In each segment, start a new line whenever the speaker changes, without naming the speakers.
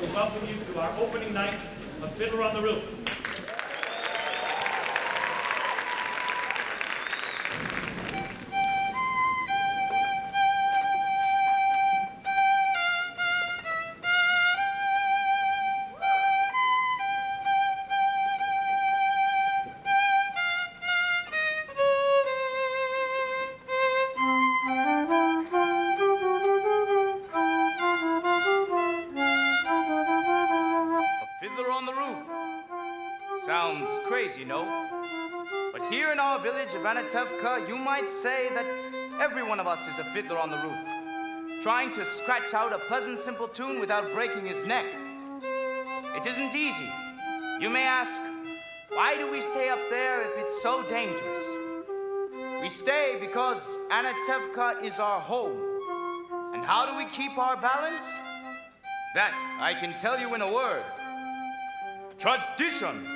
will welcome you to our opening night of Fiddler on the Roof.
Tavia, you might say that every one of us is a fiddler on the roof, trying to scratch out a pleasant, simple tune without breaking his neck. It isn't easy. You may ask, why do we stay up there if it's so dangerous? We stay because Anatevka is our home. And how do we keep our balance? That I can tell you in a word. Tradition.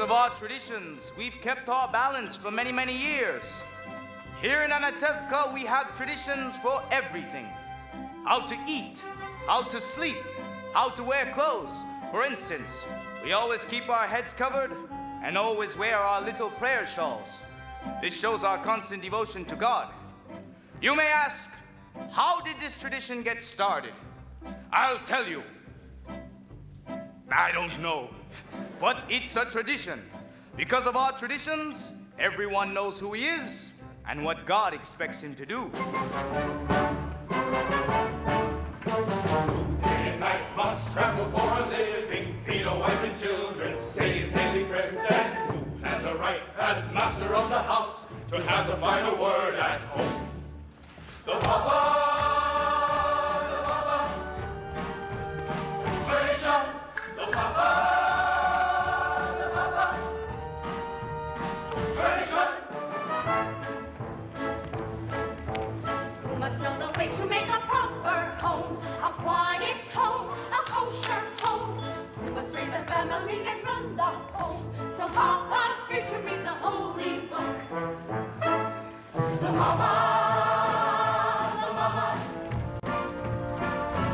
Of our traditions, we've kept our balance for many, many years. Here in Anatevka, we have traditions for everything. How to eat, how to sleep, how to wear clothes. For instance, we always keep our heads covered and always wear our little prayer shawls. This shows our constant devotion to God. You may ask, how did this tradition get started? I'll tell you. I don't know. But it's a tradition. Because of our traditions, everyone knows who he is and what God expects him to do.
Day and night must scramble for a living, feed a wife and children, say his daily prayers, and who has a right as master of the house to have the final word at home? The Papa! Tradition! The Papa!
To make a proper home, a quiet home, a kosher home. We must raise a family and run the home. So Papa's free to read the holy book. The mama,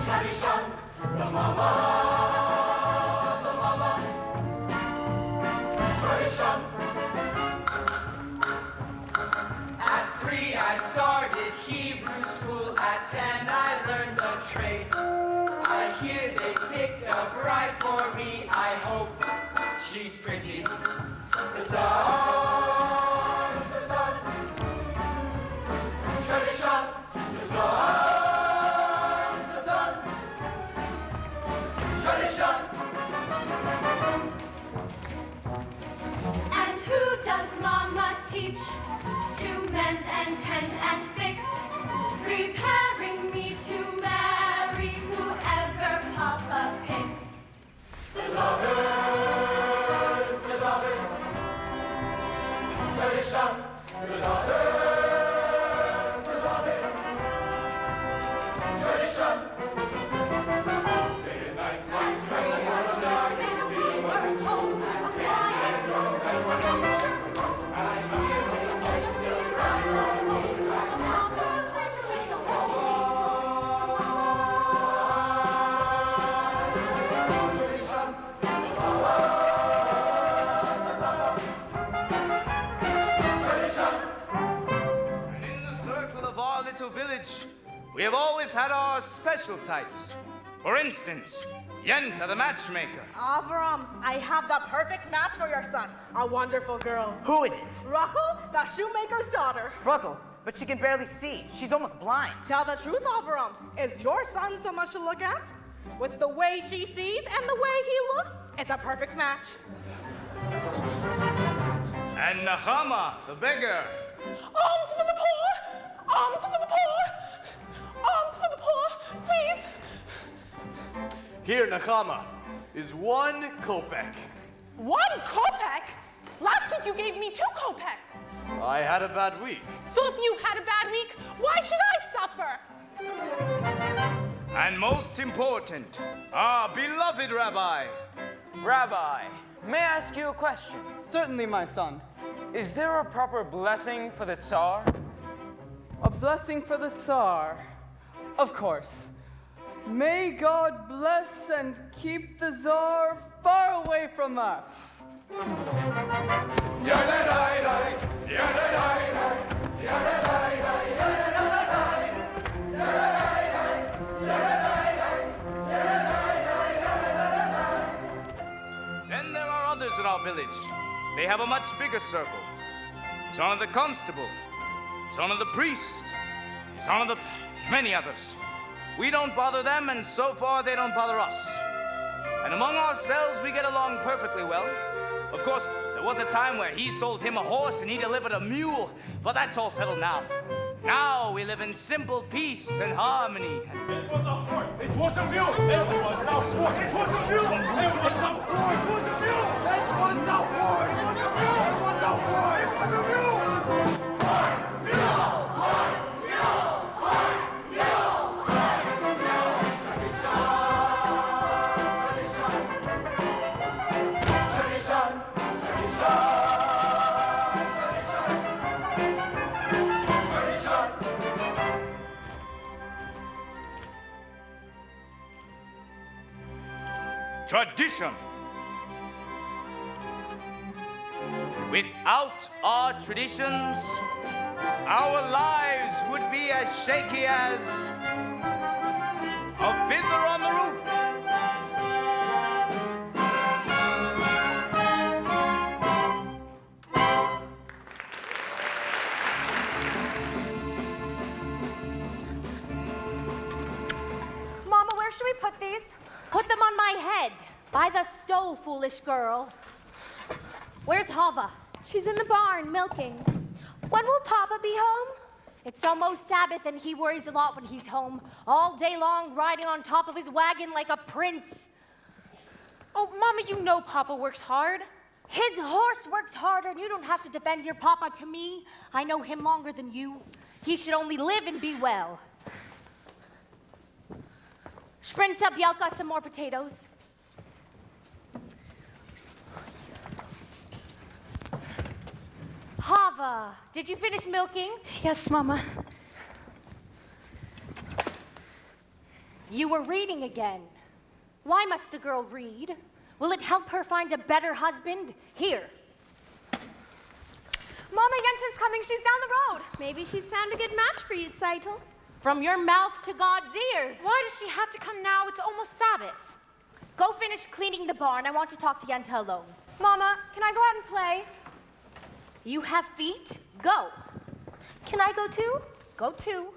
tradition. The mama, tradition. At 3 I started Hebrew school. At 10 I learned the trade. I hear they picked a bride for me. I hope she's pretty. The sons, tradition. The sons, tradition. And who does Mama teach? To mend and tend and fix, preparing me to marry whoever Papa picks. The daughters, tradition. The daughters, tradition. Day and night, my strength was starting, feeling was home,
village, we have always had our special types. For instance, Yenta the Matchmaker.
Avram, I have the perfect match for your son. A wonderful girl.
Who is it?
Rachel, the shoemaker's daughter.
Ruckle, but she can barely see. She's almost blind.
Tell the truth, Avram. Is your son so much to look at? With the way she sees and the way he looks, it's a perfect match.
And Nahama, the beggar.
Alms for the poor! Alms for the poor! Alms for the poor, please!
Here, Nechama, is 1 kopeck.
1 kopeck? Last week you gave me 2 kopecks.
I had a bad week.
So if you had a bad week, why should I suffer?
And most important, our beloved Rabbi.
Rabbi, may I ask you a question?
Certainly, my son.
Is there a proper blessing for the Tsar?
A blessing for the Tsar. Of course. May God bless and keep the Tsar far away from us.
Then there are others in our village. They have a much bigger circle. Son of the constable, son of the priest, son of the many others. We don't bother them, and so far they don't bother us. And among ourselves, we get along perfectly well. Of course, there was a time where he sold him a horse and he delivered a mule, but that's all settled now. Now we live in simple peace and harmony.
It was a horse. It was a mule. It was a horse. It was a mule. It was a horse. It was a mule. It was a horse. It was a mule. It was a horse. It was a mule. Horse, mule, horse, mule, horse, mule, horse, mule. Tradition, tradition, tradition, tradition, tradition.
Tradition. Without our traditions, our lives would be as shaky as a fiddler on the roof.
Mama, where should we put these?
Put them on my head, by the stove, foolish girl. Where's Hava?
She's in the barn, milking. When will Papa be home?
It's almost Sabbath, and he worries a lot when he's home, all day long, riding on top of his wagon like a prince.
Oh, Mama, you know Papa works hard.
His horse works harder, and you don't have to defend your papa to me. I know him longer than you. He should only live and be well. Sprinza, Bielka, some more potatoes. Hava, did you finish milking?
Yes, Mama.
You were reading again. Why must a girl read? Will it help her find a better husband? Here.
Mama, Yente's coming. She's down the road.
Maybe she's found a good match for you, Zeitel.
From your mouth to God's ears.
Why does she have to come now? It's almost Sabbath.
Go finish cleaning the barn. I want to talk to Yenta alone.
Mama, can I go out and play?
You have feet? Go.
Can I go too?
Go too.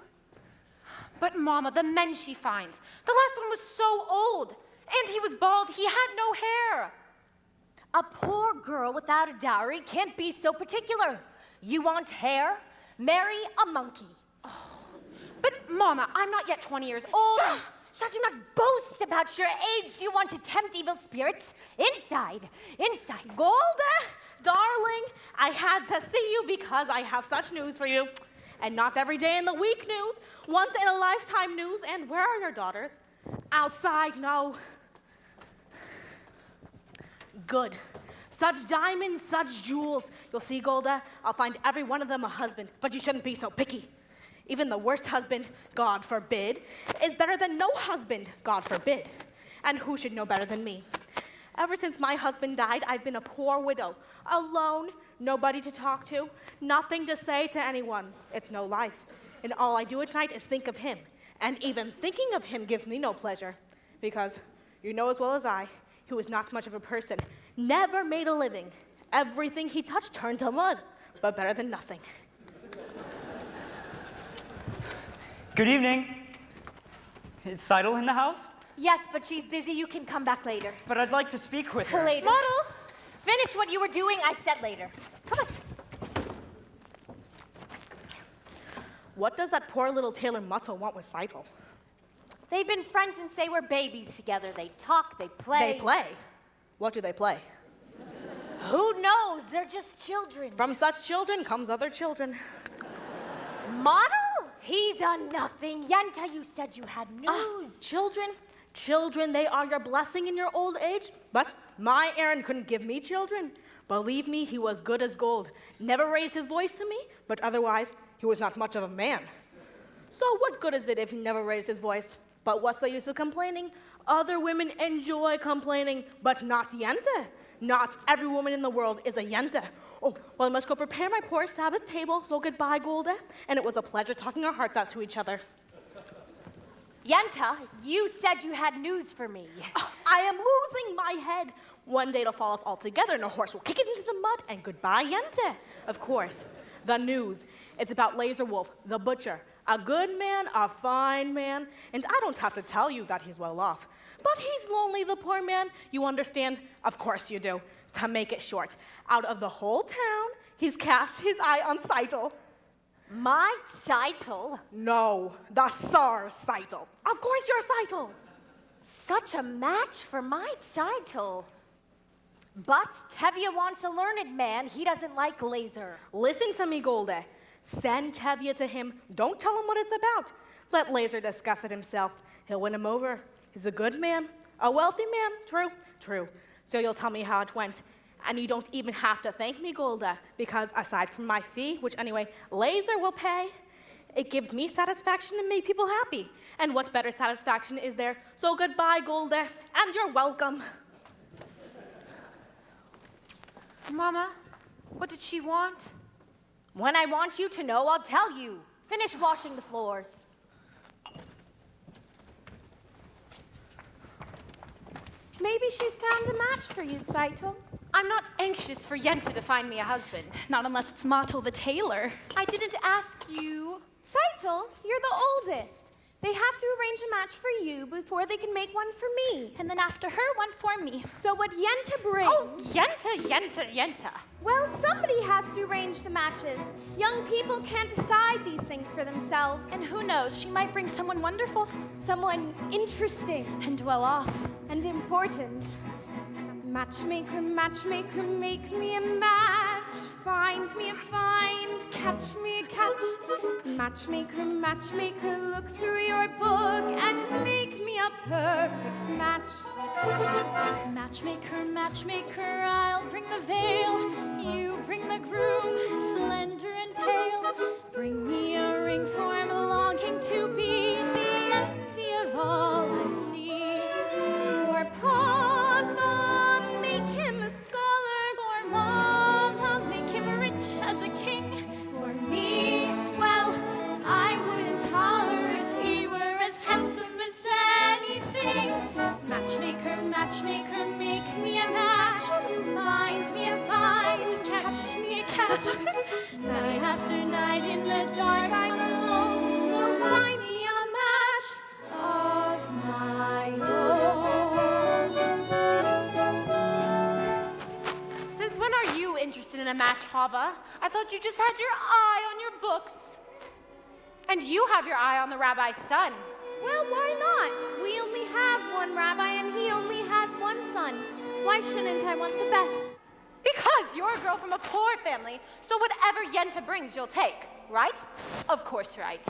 But Mama, the men she finds. The last one was so old. And he was bald. He had no hair.
A poor girl without a dowry can't be so particular. You want hair? Marry a monkey.
Oh. But Mama, I'm not yet 20 years old.
Shall do not boast about your age. Do you want to tempt evil spirits? Inside.
Golda, darling, I had to see you because I have such news for you. And not every day in the week news, once in a lifetime news. And where are your daughters? Outside, no. Good. Such diamonds, such jewels. You'll see, Golda, I'll find every one of them a husband, but you shouldn't be so picky. Even the worst husband, God forbid, is better than no husband, God forbid. And who should know better than me? Ever since my husband died, I've been a poor widow, alone, nobody to talk to, nothing to say to anyone. It's no life. And all I do at night is think of him. And even thinking of him gives me no pleasure. Because you know as well as I, he was not much of a person, never made a living. Everything he touched turned to mud, but better than nothing.
Good evening. Is Seidel in the house?
Yes, but she's busy. You can come back later.
But I'd like to speak with her.
Later. Model! Finish what you were doing. I said later. Come on.
What does that poor little Taylor Muttle want with Seidel?
They've been friends since they were babies together. They talk, they play.
They play? What do they play?
Who knows? They're just children.
From such children comes other children.
Model? He's a nothing. Yenta, you said you had news.
Children, they are your blessing in your old age. But my Aaron couldn't give me children. Believe me, he was good as gold. Never raised his voice to me, but otherwise, he was not much of a man. So what good is it if he never raised his voice? But what's the use of complaining? Other women enjoy complaining, but not Yenta. Not every woman in the world is a Yenta. Oh, well, I must go prepare my poor Sabbath table, so goodbye, Golda. And it was a pleasure talking our hearts out to each other.
Yenta, you said you had news for me.
I am losing my head. One day it'll fall off altogether, and a horse will kick it into the mud, and goodbye, Yenta. Of course, the news. It's about Laser Wolf, the butcher. A good man, a fine man, and I don't have to tell you that he's well off. But he's lonely, the poor man. You understand? Of course you do. To make it short, out of the whole town, he's cast his eye on Seitel.
My Seitel?
No, the Tsar's Seitel. Of course you're Seitel.
Such a match for my Seitel. But Tavia wants a learned man. He doesn't like Laser.
Listen to me, Golda. Send Tavia to him. Don't tell him what it's about. Let Laser discuss it himself. He'll win him over. He's a good man, a wealthy man. True. So you'll tell me how it went. And you don't even have to thank me, Golda, because aside from my fee, which anyway, Laser will pay, it gives me satisfaction and make people happy. And what better satisfaction is there? So goodbye, Golda, and you're welcome.
Mama, what did she want?
When I want you to know, I'll tell you. Finish washing the floors.
Maybe she's found a match for you, Seitel.
I'm not anxious for Yenta to find me a husband.
Not unless it's Mottel the tailor.
I didn't ask you.
Seitel, you're the oldest. They have to arrange a match for you before they can make one for me.
And then after her, one for me.
So what Yenta brings...
Oh, Yenta.
Well, somebody has to arrange the matches. Young people can't decide these things for themselves.
And who knows, she might bring someone wonderful.
Someone interesting.
And well off.
And important. Matchmaker, matchmaker, make me a match. Find me a find, catch me a catch. Matchmaker, matchmaker, look through your book and make me a perfect match.
Matchmaker, matchmaker, I'll bring the veil. You bring the groom, slender and pale. Bring me a ring for I'm longing to be the envy of all I see.
For Papa, make him a scholar.
For Mama, make him rich as a king.
For me, well, I wouldn't holler if he were as handsome as anything. Matchmaker, matchmaker, make me a match. Find me a find, catch me a catch. Night after night in the dark I'm alone, so find me a match of my own.
Since when are you interested in a match, Hava? I thought you just had your eye on your books. And you have your eye on the rabbi's son.
Well, why not? We only have one rabbi and he only has one son. Why shouldn't I want the best?
Because you're a girl from a poor family, so whatever Yenta brings, you'll take, right? Of course, right.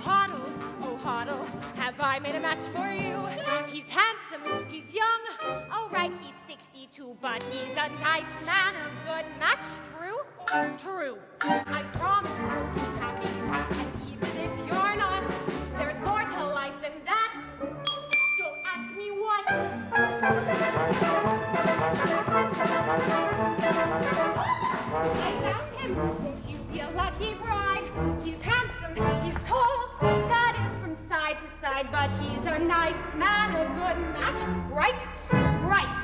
Hoddle, oh Hoddle, have I made a match for you? He's handsome, he's young, all right, he's 62, but he's a nice man, a good match, true? True. I promise you'll be happy, and even if you're not, there's more to life than that. Don't ask me what. I found him. Won't you be a lucky bride? He's handsome, he's tall, that is from side to side, but he's a nice man, a good match, right? Right.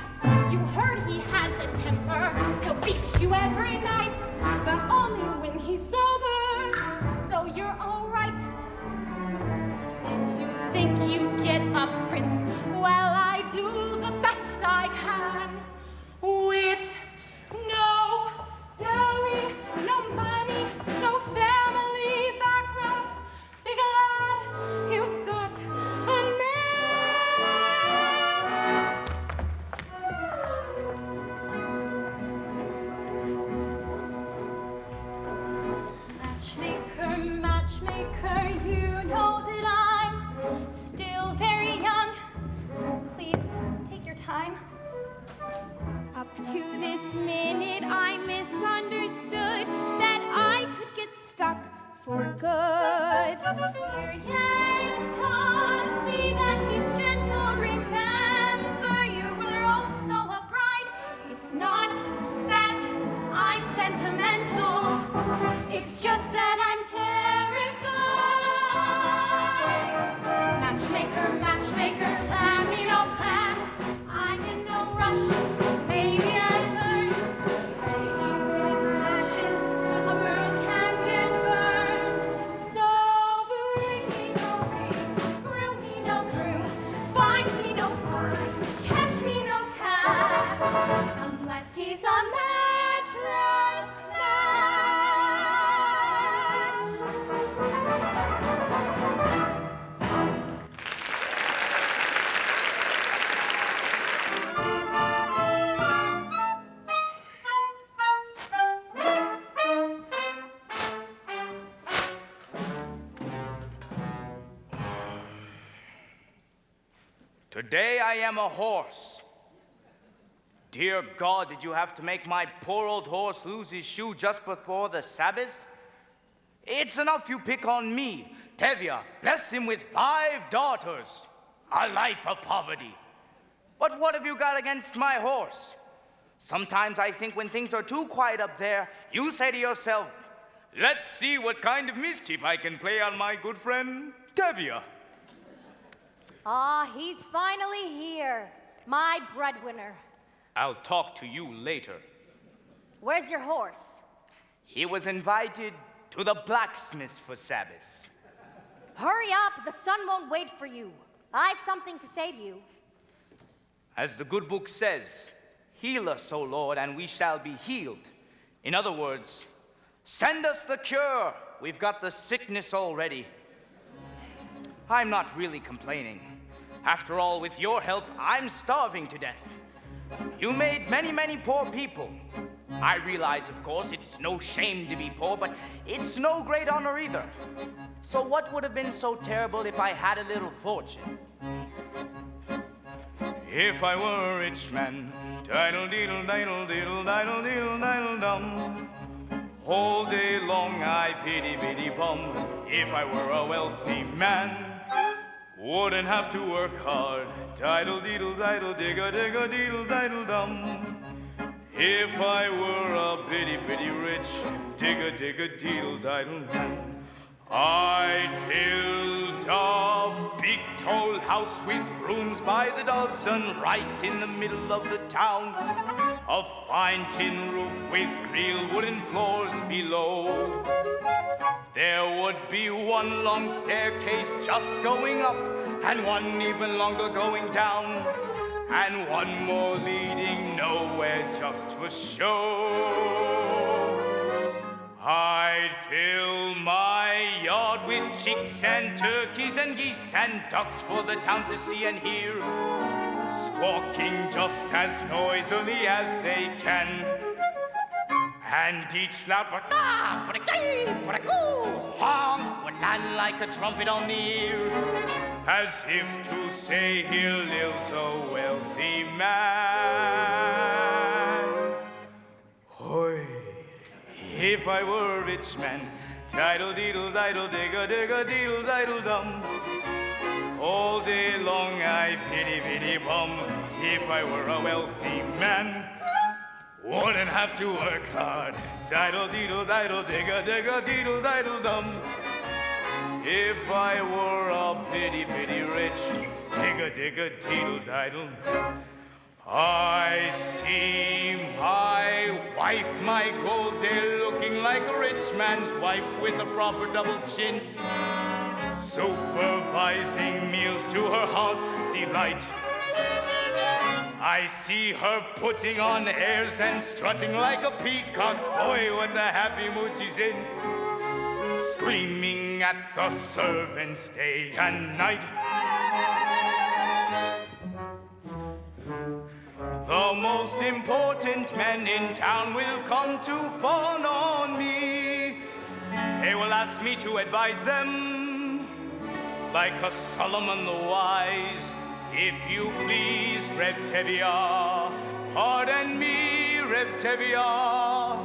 You heard he has a temper. He'll beat you every night, but only when he's sober. So you're all right. Did you think you'd get a prince? Well, I do the best I can with no dowry, no money.
matchmaker, you know that I'm still very young. Please, take your time.
Up to this minute, I misunderstood that I could get stuck for good.
Dear Yenta, see that he's gentle. Remember, you were also a bride. It's not that I'm sentimental. It's just that I'm terrified. Matchmaker, matchmaker, plan me no plans. I'm in no rush. Maybe I've heard. Maybe with matches, a girl can get burned. So bring me no ring, groom me no groom, find me no fine, catch me no cat, unless he's a matchless match.
Today I am a horse. Dear God, did you have to make my poor old horse lose his shoe just before the Sabbath? It's enough you pick on me. Tavia, bless him with 5 daughters. A life of poverty. But what have you got against my horse? Sometimes I think when things are too quiet up there, you say to yourself, let's see what kind of mischief I can play on my good friend, Tavia.
Ah, he's finally here. My breadwinner.
I'll talk to you later.
Where's your horse?
He was invited to the blacksmith for Sabbath.
Hurry up, the sun won't wait for you. I've something to say to you.
As the good book says, heal us, O Lord, and we shall be healed. In other words, send us the cure. We've got the sickness already. I'm not really complaining. After all, with your help, I'm starving to death. You made many, many poor people. I realize, of course, it's no shame to be poor, but it's no great honor either. So what would have been so terrible if I had a little fortune? If I were a rich man, diddle-diddle-diddle-diddle-diddle-diddle-diddle-dum. All day long I pity-pity-bum. If I were a wealthy man, wouldn't have to work hard. Diddle-diddle-diddle-digga-digga-diddle-diddle-dum. If I were a bitty-bitty rich, digga-digga-diddle-diddle man, I'd build a big tall house with rooms by the dozen right in the middle of the town. A fine tin roof with real wooden floors below. There would be one long staircase just going up, and one even longer going down, and one more leading nowhere just for show. I'd fill my yard with chicks and turkeys and geese and ducks for the town to see and hear, squawking just as noisily as they can. And each loud honk would land like a trumpet on the ear, as if to say, here lives a wealthy man. Hoy, if I were a rich man, diddle-diddle-diddle-digga-digga-diddle-diddle-dum. All day long I pity-pity-bum. If I were a wealthy man, wouldn't have to work hard. Diddle-diddle-diddle-digga-digga-diddle-diddle-dum. If I were a pity-pity rich, digga-digga-diddle-diddle. I see my wife, my gold dear, looking like a rich man's wife with a proper double chin, supervising meals to her heart's delight. I see her putting on airs and strutting like a peacock. Oi, what a happy mood she's in, screaming at the servants day and night. The most important men in town will come to fawn on me. they will ask me to advise them like a Solomon the wise. If you please, Reb Tavia, pardon me, Reb Tavia,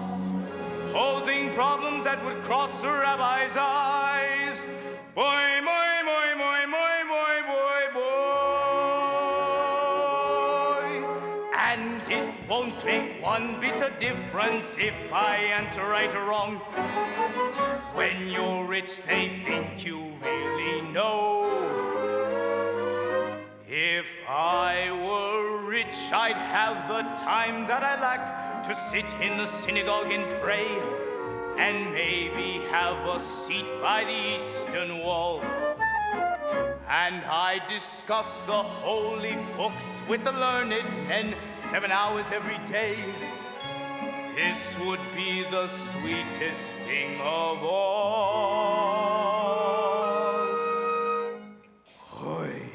posing problems that would cross the rabbi's eyes. Boy, boy, boy, boy, boy, boy, boy, boy. And it won't make one bit of difference if I answer right or wrong. When you're rich, they think you really know. If I were rich, I'd have the time that I lack to sit in the synagogue and pray, and maybe have a seat by the eastern wall. And I'd discuss the holy books with the learned men 7 hours every day. This would be the sweetest thing of all. Hoy,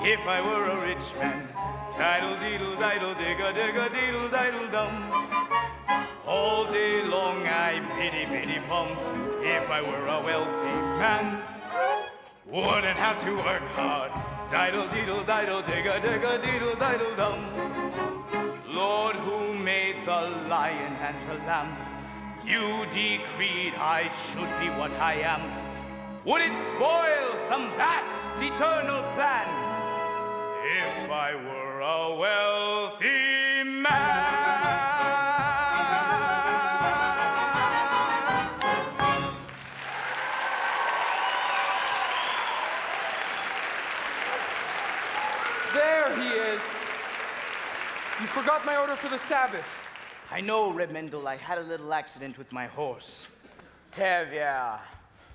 if I were a rich man, diddle-diddle-diddle-digga-digga-diddle-diddle-dum. All day long I pity-pity-pum. If I were a wealthy man, wouldn't have to work hard. Diddle-diddle-diddle-digga-digga-diddle-diddle-dum. Lord, who made the lion and the lamb, you decreed I should be what I am. Would it spoil some vast eternal plan if I were a wealthy man?
There he is. You forgot my order for the Sabbath.
I know, Reb Mendel. I had a little accident with my horse.
Tavia,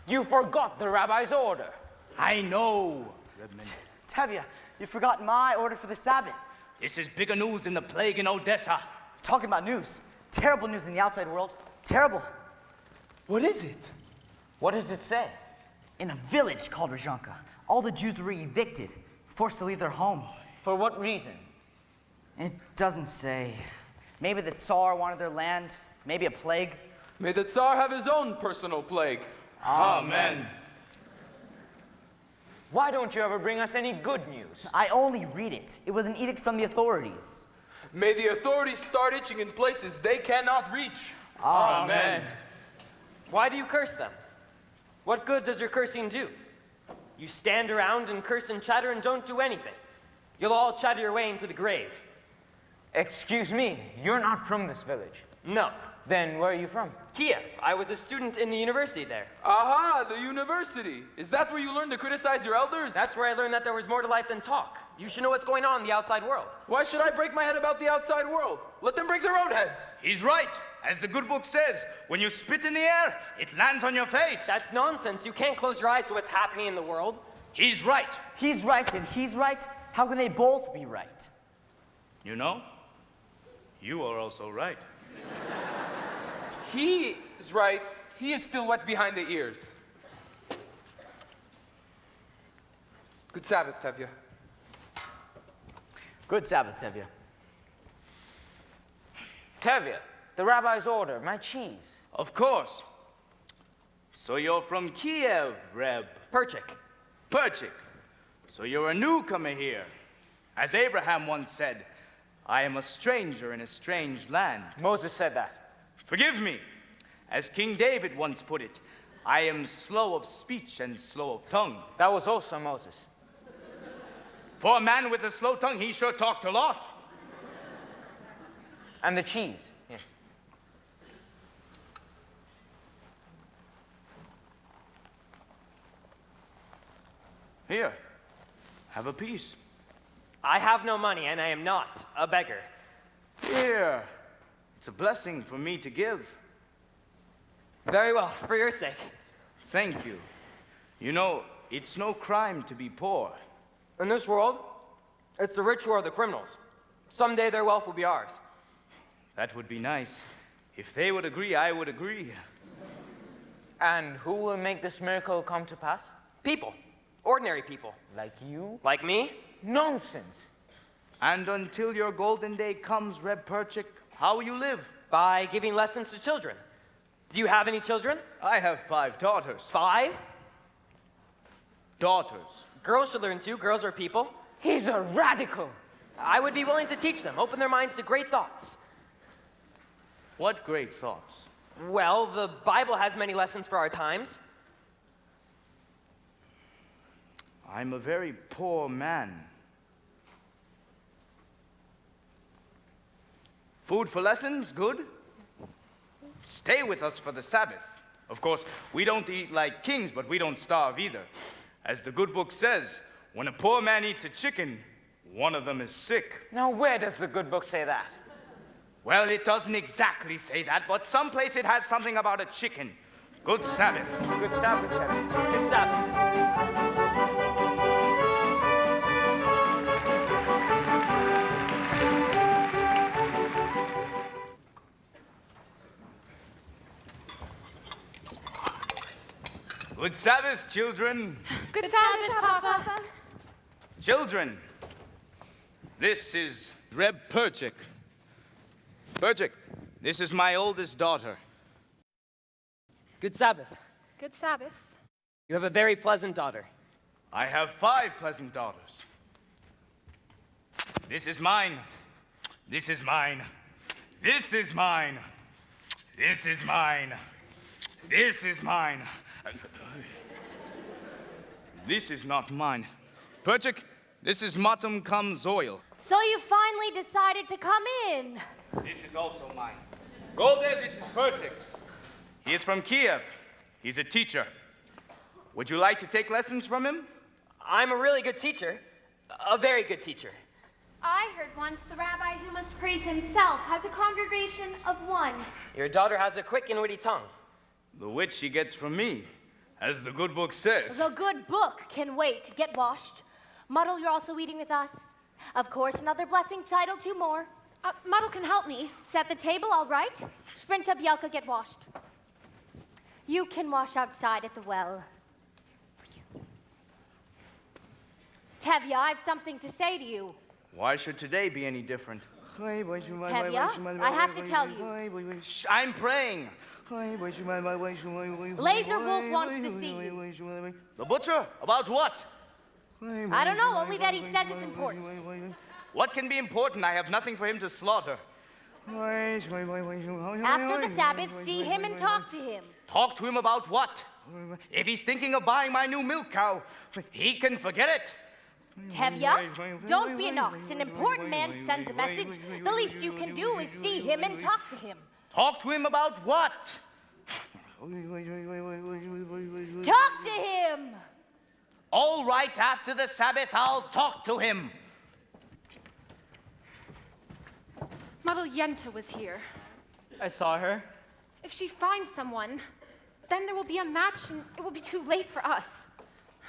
you forgot the rabbi's order.
I know, Reb Mendel.
Tavia, you forgot my order for the Sabbath.
This is bigger news than the plague in Odessa.
Talking about news. Terrible news in the outside world. Terrible.
What is it?
What does it say?
In a village called Rizhanka, all the Jews were evicted, forced to leave their homes.
For what reason?
It doesn't say. Maybe the Tsar wanted their land, maybe a plague.
May the Tsar have his own personal plague.
Amen.
Why don't you ever bring us any good news?
I only read it. It was an edict from the authorities.
May the authorities start itching in places they cannot reach.
Amen.
Why do you curse them? What good does your cursing do? You stand around and curse and chatter and don't do anything. You'll all chatter your way into the grave.
Excuse me, you're not from this village.
No.
Then where are you from?
Kiev. I was a student in the university there.
Aha, the university. Is that where you learned to criticize your elders?
That's where I learned that there was more to life than talk. You should know what's going on in the outside world.
Why should I break my head about the outside world? Let them break their own heads.
He's right. As the good book says, when you spit in the air, it lands on your face.
That's nonsense. You can't close your eyes to what's happening in the world.
He's right.
He's right and he's right. How can they both be right?
You know, you are also right.
He is right. He is still wet behind the ears. Good Sabbath, Tavia.
Good Sabbath, Tavia.
Tavia, the rabbi's order, my cheese.
Of course. So you're from Kiev, Reb.
Perchik.
Perchik. So you're a newcomer here. As Abraham once said, I am a stranger in a strange land.
Moses said that.
Forgive me. As King David once put it, I am slow of speech and slow of tongue.
That was also Moses.
For a man with a slow tongue, he sure talked a lot.
And the cheese, yes.
Here, have a piece.
I have no money, and I am not a beggar.
Here, it's a blessing for me to give.
Very well, for your sake.
Thank you. You know, it's no crime to be poor.
In this world, it's the rich who are the criminals. Someday their wealth will be ours.
That would be nice. If they would agree, I would agree.
And who will make this miracle come to pass?
People. Ordinary people.
Like you?
Like me?
Nonsense.
And until your golden day comes, Reb Perchik, how will you live?
By giving lessons to children. Do you have any children?
I have 5 daughters.
5?
Daughters.
Girls should learn too. Girls are people.
He's a radical.
I would be willing to teach them, open their minds to great thoughts.
What great thoughts?
Well, the Bible has many lessons for our times.
I'm a very poor man. Food for lessons, good. Stay with us for the Sabbath. Of course, we don't eat like kings, but we don't starve either. As the good book says, when a poor man eats a chicken, one of them is sick.
Now, where does the good book say that?
Well, it doesn't exactly say that, but someplace it has something about a chicken. Good Sabbath.
Good Sabbath, Tavia.
Good Sabbath.
Good Sabbath, children.
Good Sabbath, Papa.
Children, this is Reb Perchik. Perchik, this is my oldest daughter.
Good Sabbath.
Good Sabbath.
You have a very pleasant daughter.
I have 5 pleasant daughters. This is mine. This is mine. This is mine. This is mine. This is mine. This is not mine. Perchik, this is Matum cum Zoil.
So you finally decided to come in.
This is also mine. Golde, this is Perchik. He is from Kiev. He's a teacher. Would you like to take lessons from him?
I'm a really good teacher. A very good teacher.
I heard once the rabbi who must praise himself has a congregation of 1.
Your daughter has a quick and witty tongue.
The which she gets from me, as the good book says.
The good book can wait. Get washed. Muddle, you're also eating with us. Of course, another blessing title, 2 more.
Muddle can help me.
Set the table, all right. Sprinta, Bielka, get washed. You can wash outside at the well. Tavia, I have something to say to you.
Why should today be any different?
Tavia, I have to tell you.
Shh, I'm praying.
Laser Wolf wants to see you.
The butcher? About what?
I don't know, only that he says it's important.
What can be important? I have nothing for him to slaughter.
After the Sabbath, see him and talk to him.
Talk to him about what? If he's thinking of buying my new milk cow, he can forget it.
Tavia, don't be an ox. An important man sends a message. The least you can do is see him and talk to him.
Talk to him about what?
Talk to him!
All right, after the Sabbath, I'll talk to him.
Muddle Yenta was here.
I saw her.
If she finds someone, then there will be a match and it will be too late for us.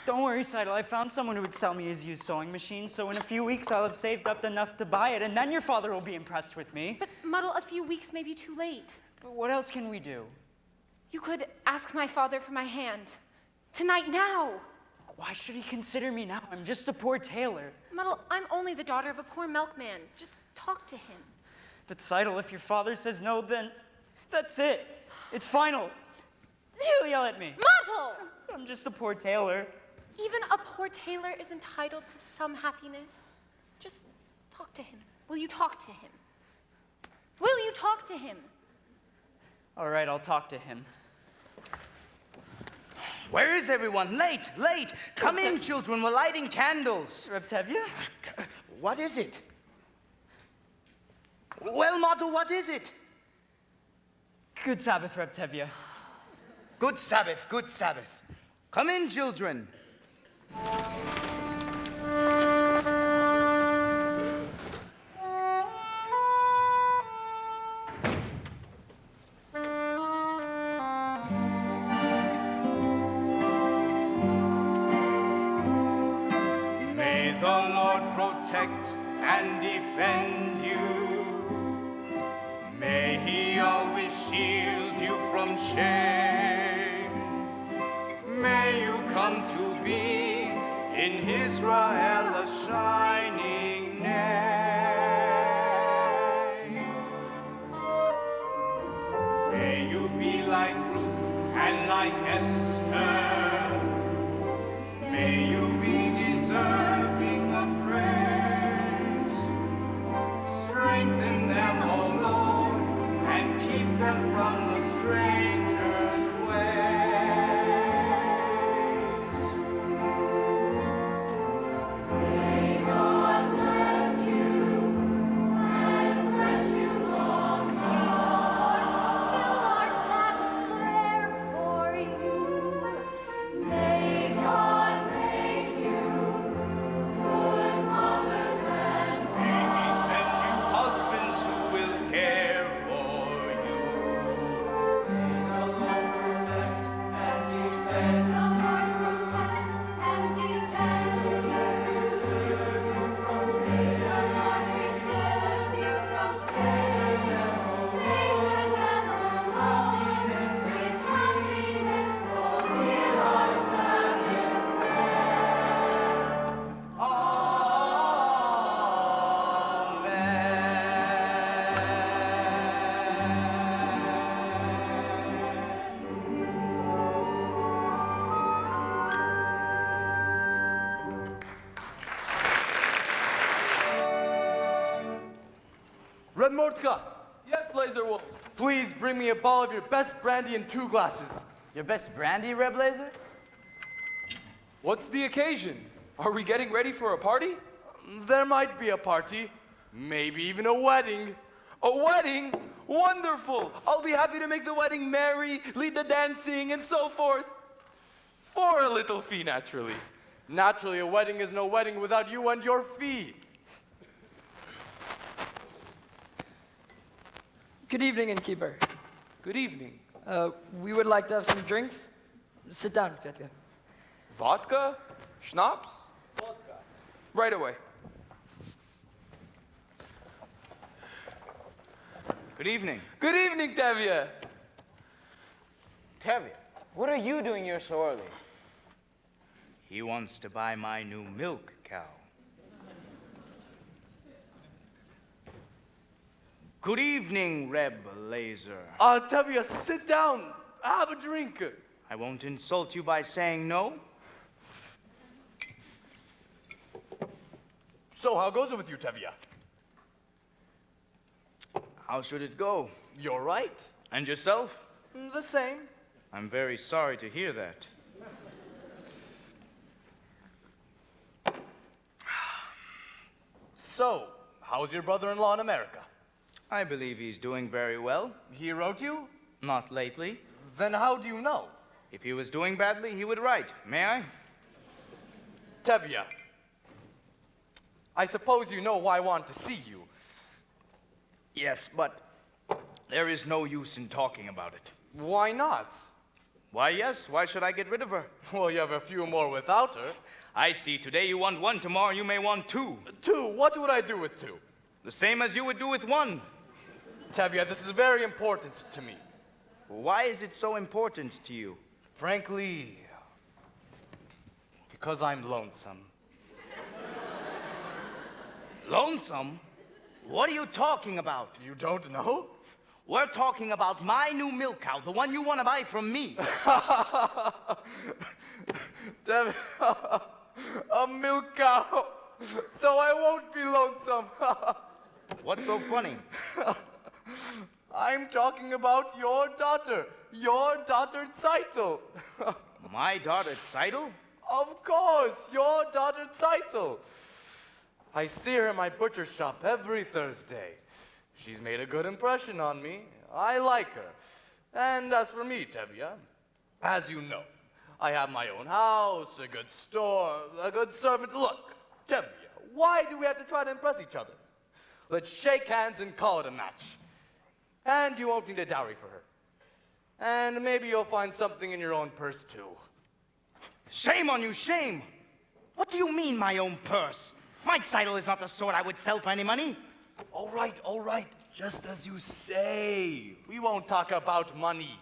Don't worry, Seidel. I found someone who would sell me his used sewing machine, so in a few weeks I'll have saved up enough to buy it, and then your father will be impressed with me.
But Muddle, a few weeks may be too late.
But what else can we do?
You could ask my father for my hand. Tonight, now.
Why should he consider me now? I'm just a poor tailor.
Muddle, I'm only the daughter of a poor milkman. Just talk to him.
But Seidel, if your father says no, then that's it. It's final. He'll yell at me.
Muddle!
I'm just a poor tailor.
Even a poor tailor is entitled to some happiness. Just talk to him. Will you talk to him? Will you talk to him?
All right, I'll talk to him.
Where is everyone? Late, late. Come in, children. We're lighting candles.
Reb Tavia?
What is it? Well, Motto, what is it?
Good Sabbath, Reb Tavia.
Good Sabbath, good Sabbath. Come in, children. May the Lord protect and defend you. May he always shield you from shame. May you come to be in Israel a shining name. May you be like man like Esther. May you be deserving of praise. Strengthen them, O Lord, and keep them from the stranger's ways.
May God bless you and grant you long life. Fulfill our Sabbath prayer for you. May God make you good mothers and
May He send you husbands who will care for you.
May the Lord protect and defend. The Lord protect and defend you. May the Lord preserve you from failure. Favor them, O Lord, with happiness. Fulfill our Sabbath
Red Mordka,
Yes, Laser Wolf.
please bring me a bottle of your best brandy and 2 glasses.
Your best brandy, Red Blazer?
What's the occasion? Are we getting ready for a party?
There might be a party, maybe even a wedding.
A wedding? Wonderful! I'll be happy to make the wedding merry, lead the dancing, and so forth. For a little fee, naturally.
Naturally, a wedding is no wedding without you and your fee.
Good evening, innkeeper.
Good evening.
We would like to have some drinks. Sit down, Tavia.
Vodka? Schnapps?
Vodka.
Right away.
Good evening.
Good evening, Tavia.
Tavia, what are you doing here so early? He wants to buy my new milk cow. Good evening, Reb Laser.
Tavia, sit down. Have a drink.
I won't insult you by saying no.
So, how goes it with you, Tavia?
How should it go?
You're right.
And yourself?
The same.
I'm very sorry to hear that.
So, how's your brother-in-law in America?
I believe he's doing very well.
He wrote you?
Not lately.
Then how do you know?
If he was doing badly, he would write. May I?
Tavia, I suppose you know why I want to see you.
Yes, but there is no use in talking about it.
Why not?
Why, yes. Why should I get rid of her?
Well, you have a few more without her.
I see. Today you want 1, tomorrow you may want 2.
2? What would I do with 2?
The same as you would do with 1.
Tavia, this is very important to me.
Why is it so important to you?
Frankly, because I'm lonesome.
Lonesome? What are you talking about?
You don't know?
We're talking about my new milk cow, the one you want to buy from me.
Tavia, a milk cow, so I won't be lonesome.
What's so funny?
I'm talking about your daughter Zeitel.
My daughter Zeitel?
Of course, your daughter Zeitel. I see her in my butcher shop every Thursday. She's made a good impression on me. I like her. And as for me, Tavia, as you know, I have my own house, a good store, a good servant. Look, Tavia, why do we have to try to impress each other? Let's shake hands and call it a match. And you won't need a dowry for her. And maybe you'll find something in your own purse, too.
Shame on you, shame! What do you mean, my own purse? My Zeitel is not the sort I would sell for any money.
All right, just as you say. We won't talk about money.